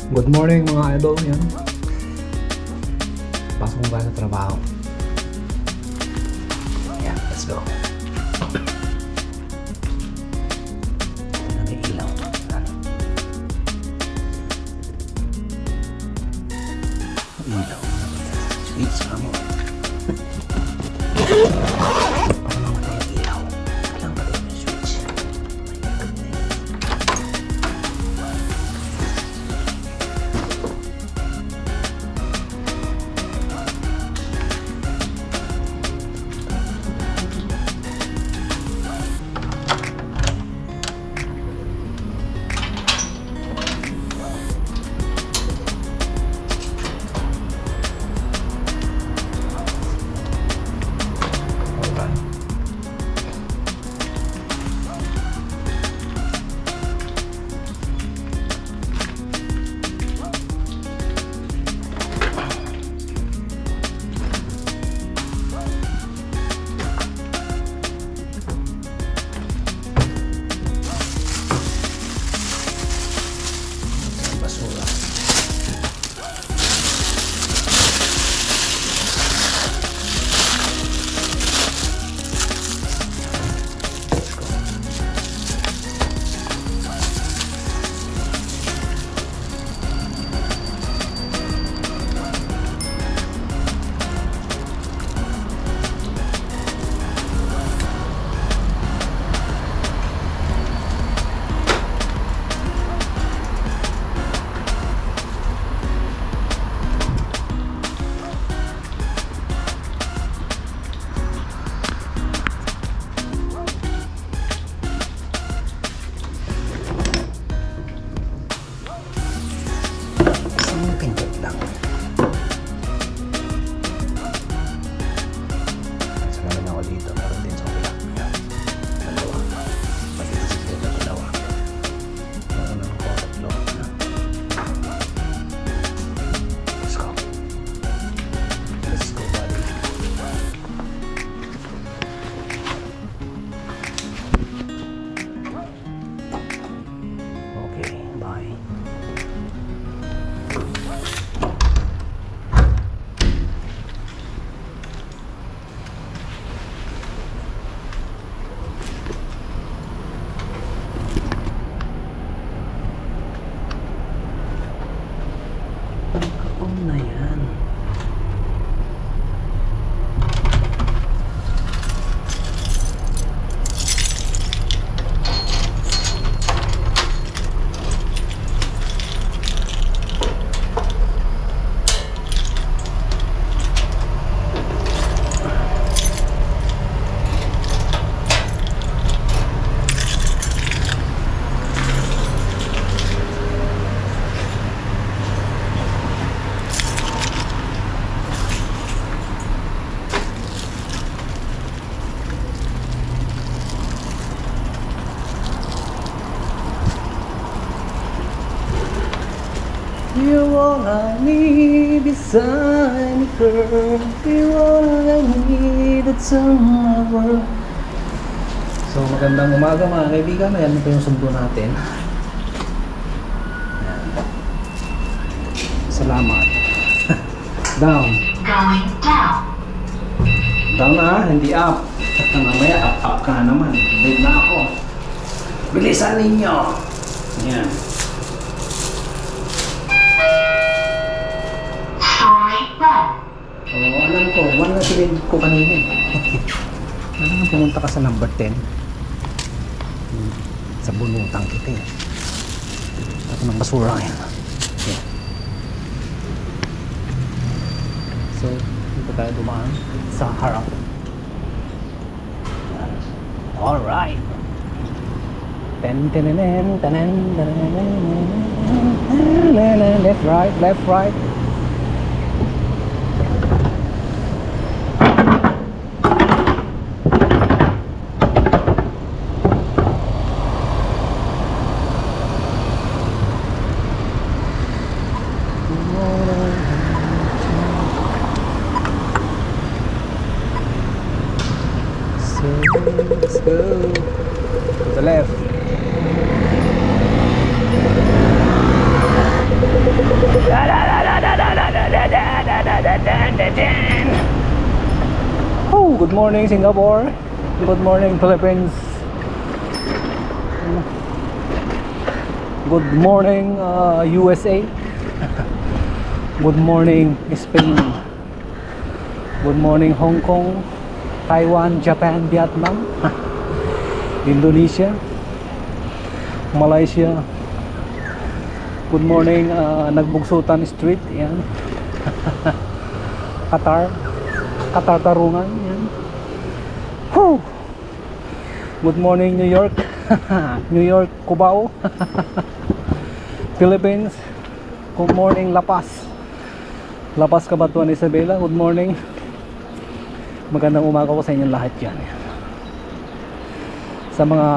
Good morning mga idol, yan. Pasok mo ba sa trabaho? Yan, let's go. Ito na may ilaw. Ilaw. Switch ka mo. Para mamatay ang ilaw. Kailangan pa rin yung switch. Na yan. You're all I need beside me, girl. You're all I need to turn my world. So magandang umaga mga kaibigan. Ayan po yung sundo natin. Ayan. Salamat. Down. Going down. Down na, hindi up. Mamaya up ka na naman. Big na ako. Bilisan ninyo. Ayan. Oo, alam ko. 1 na silid ko kanina eh. Alam mo, pumunta ka sa number 10. Sa bunutang kita eh. Ito ng basura yan. Yeah. So, dito tayo dumaan sa harap. Alright. Left, right, left, right. Let's go to the left. Good morning Singapore. Good morning Philippines. Good morning USA. Good morning Spain. Good morning Hong Kong, Taiwan, Japan, Vietnam, Indonesia, Malaysia. Good morning Nagbugsutan Street, yan. Qatar Tarungan, yan. Whew. Good morning New York. New York, Cubao. Philippines. Good morning La Paz, Cabanatuan, Isabela. Good morning. Magandang umaga po sa inyong lahat yan. Sa mga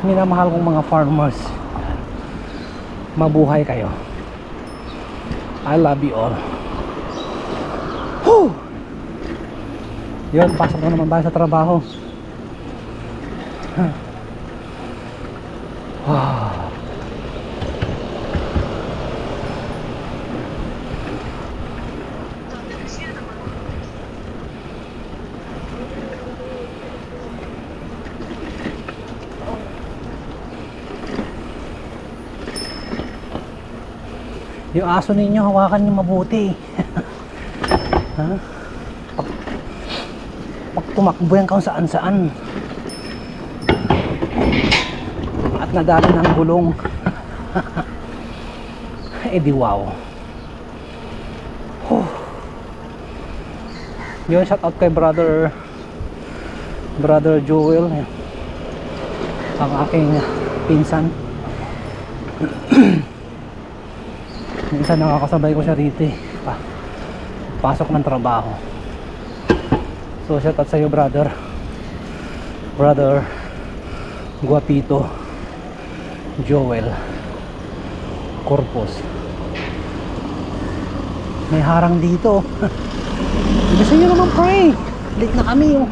minamahal kong mga farmers, mabuhay kayo. I love you all. Whew. Yun, pasok na naman tayo sa trabaho. Wow. Yung aso ninyo, hawakan nyo mabuti. Ha? Pag tumakbo yan kung saan saan at nadali ng gulong. Eh di wow. Yun, shout out kay brother Joel, ang aking pinsan. Minsan nakakasabay ko siya rito pasok ng trabaho. So shout out sa iyo brother Guapito Joel Corpus. May harang dito. Gusto nyo naman pray, late na kami oh.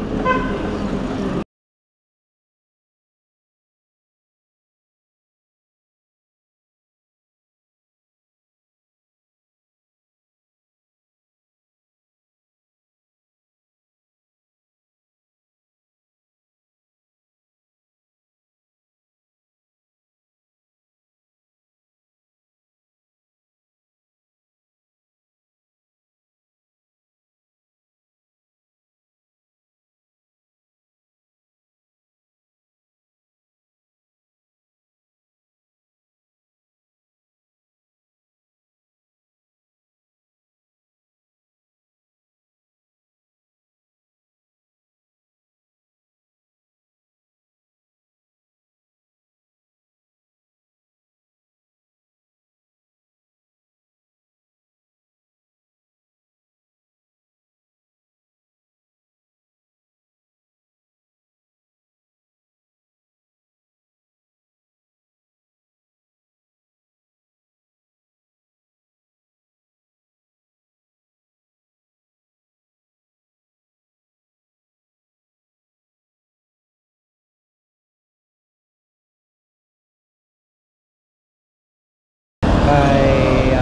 Kay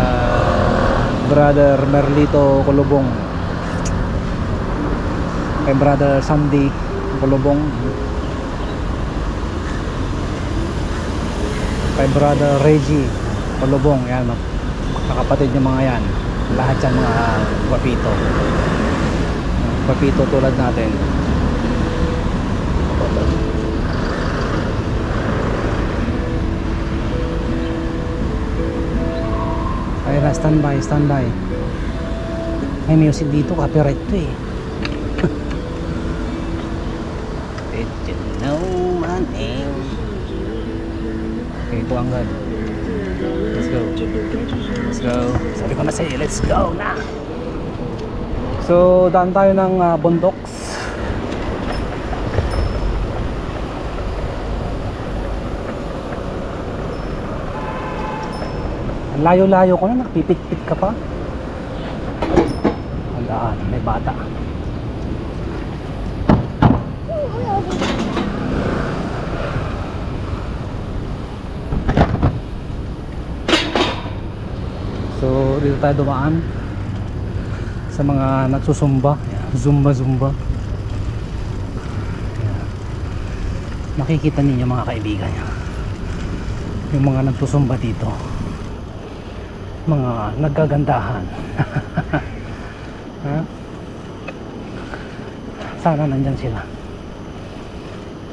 brother Merlito Colobong, kay brother Sandy Colobong, kay brother Reggie Colobong, yan nakapatid yung mga yan, lahat yan mga papito tulad natin. Ay na, standby. May music dito, copyright to eh. Did you know my name? Okay, ito ang God. Let's go. Sabi ko na sa'yo, let's go na. So, daan tayo ng Bondocs. Layo-layo ko na, nakapipit-pit ka pa. Alaan, may bata. So, dito tayo dumaan sa mga nagsusumba. Zumba. makikita ninyo mga kaibigan, yung mga nagsusumba dito, mga naggagandahan. Ha? Sana nandyan sila.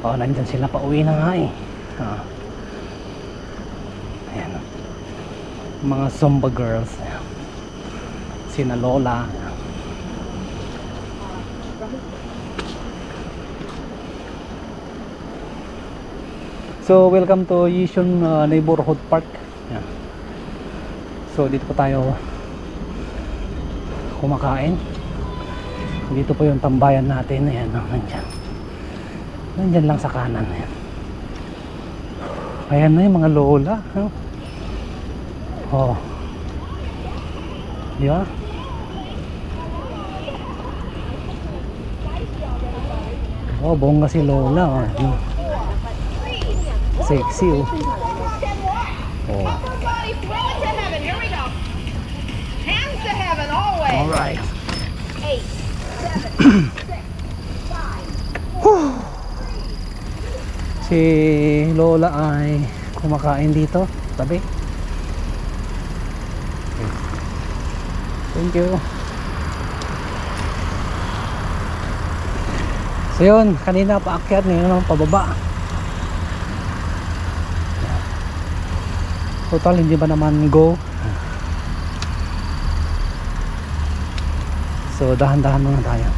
Nandyan sila, pauwi na nga eh. Ayan, mga Zumba girls, sina Lola. So welcome to Yishun Neighborhood Park. Ayan. So dito po tayo kumakain. Dito po yung tambayan natin. Ayan, nandyan lang sa kanan. Ayan. Ayan na yung mga lola. Di ba? Bongga si lola. Sexy oh. Alright. 8, 7, 6, 5. Si lola ay kumakain dito tabi. Thank you. So yun, kanina paakyat, ngayon naman pababa. Total hindi ba naman go. So dahan-dahan muna tayo.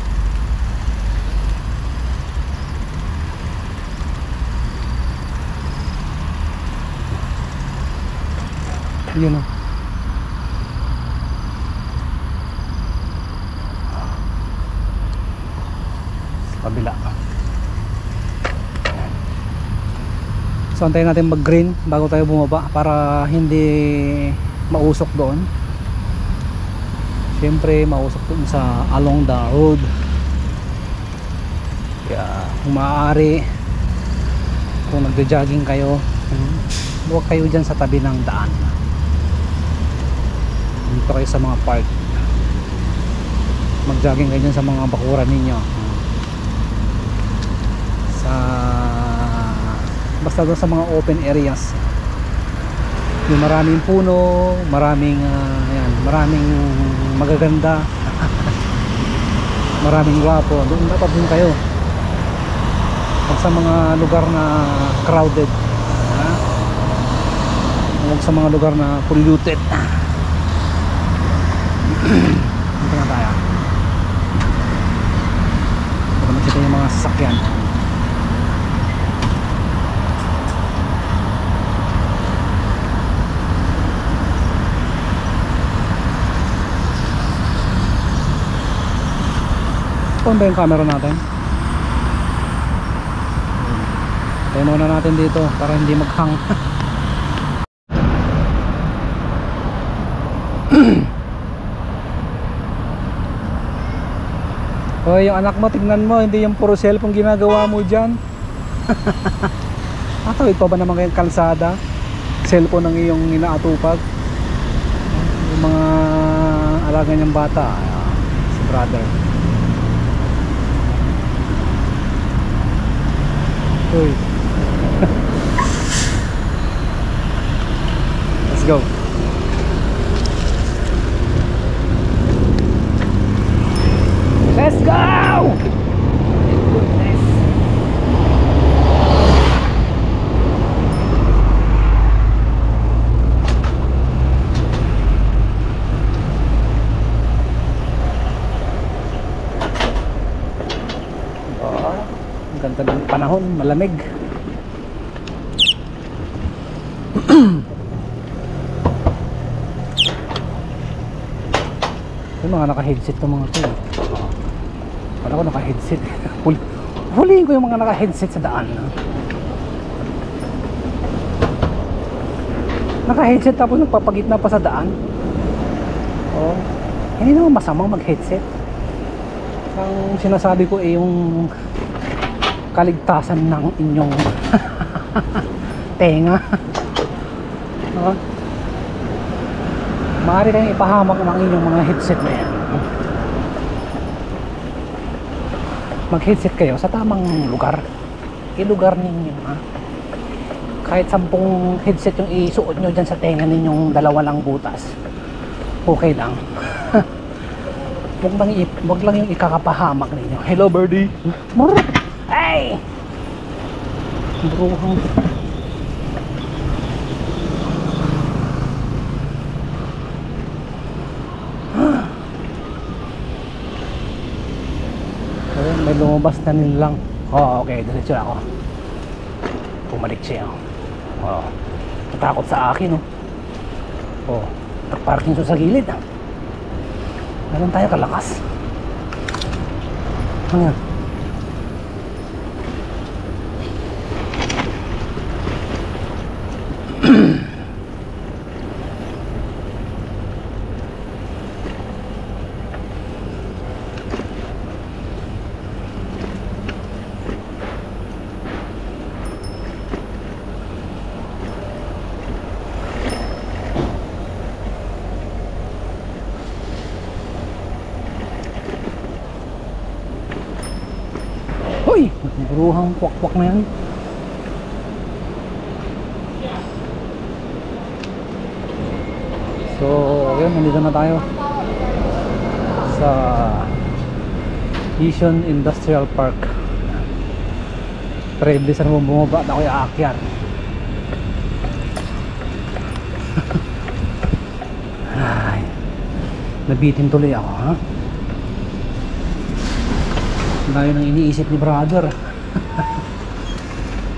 Yun o. Sa kabila. So antayin natin mag green bago tayo bumaba para hindi mausok doon. Siyempre mausok doon sa along the road. Kaya kung maaari, kung nagja-jogging kayo, huwag kayo dyan sa tabi ng daan. Dito kayo sa mga park. Mag-jogging kayo dyan sa mga bakuran ninyo. Basta doon sa mga open areas, yung maraming puno, maraming magaganda, maraming gwapo, doon dapat din kayo. Huwag sa mga lugar na crowded, huwag sa mga lugar na polluted. Dito na tayo para makita yung mga sasakyan. Kung ba yung camera natin? Tayo muna natin dito para hindi maghang. Yung anak mo, tignan mo, hindi yung puro cellphone ginagawa mo dyan. Tawid pa ba naman kayong kalsada? Cellphone ang iyong inaatupag. Yung mga alaga niyang bata, si brother. Uy. Let's go. Let's go! Goodness. Ang ganda ng panahon, malamig. Yung mga naka-headset ng mga to. Wala ko naka-headset. Huliin ko yung mga naka-headset sa daan. Naka-headset tapos nagpapagitna pa sa daan. Hindi naman masamang mag-headset. Ang sinasabi ko ay yung kaligtasan ng inyong tenga. Maaari kayong ipahamak ng inyong mga headset na yan. Mag-headset kayo sa tamang lugar. ilugar ninyo, ha? Kahit 10 headset yung isuot nyo dyan sa tenga ninyong dalawa lang butas, okay lang. Wag lang yung ikakapahamak ninyo. Hello, birdie. Hey! Bruhang. Ayun, may lumabas na nilang. Oh, okay, diretso ako. Pumalik siya. Oh. Natakot sa akin, oh. Oh, parking sa gilid, ah. Meron tayo kalakas. Ano yan? Hoy! Buruhang kwak-kwak na yan. So, ayun, nandito na tayo sa Yishun Industrial Park. Pero iblis na bumaba at ako'y aakyat. Ay, nabitin tuloy ako, ha? Layo nang iniisip ni brother.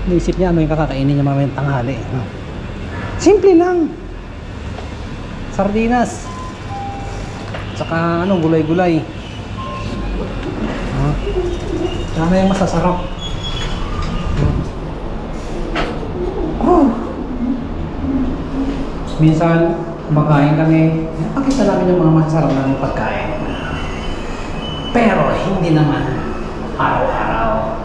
Iniisip niya ano yung kakakainin niya mamayang tanghali. Simple lang. Sardinas. Tsaka ano, gulay-gulay. Sana yung masasarap. Minsan, kumakain kami. Napakita namin yung mga masasarap na pagkain. Pero hindi naman araw-araw.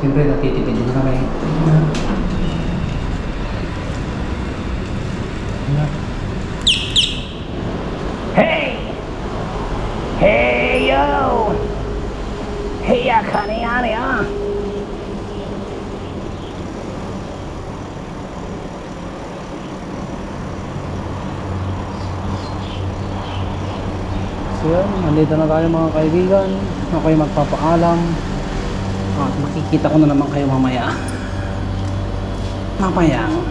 Siyempre natitipid din kami. Hey! Hey yo! Hey ya kaniyani ah! So yun, nandito na tayo mga kaibigan. Ako'y magpapaalam. At makikita ko na naman kayo mamaya. Mamayang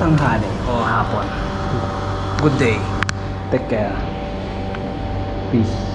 tanghali o hapon. Good day. Take care. Peace.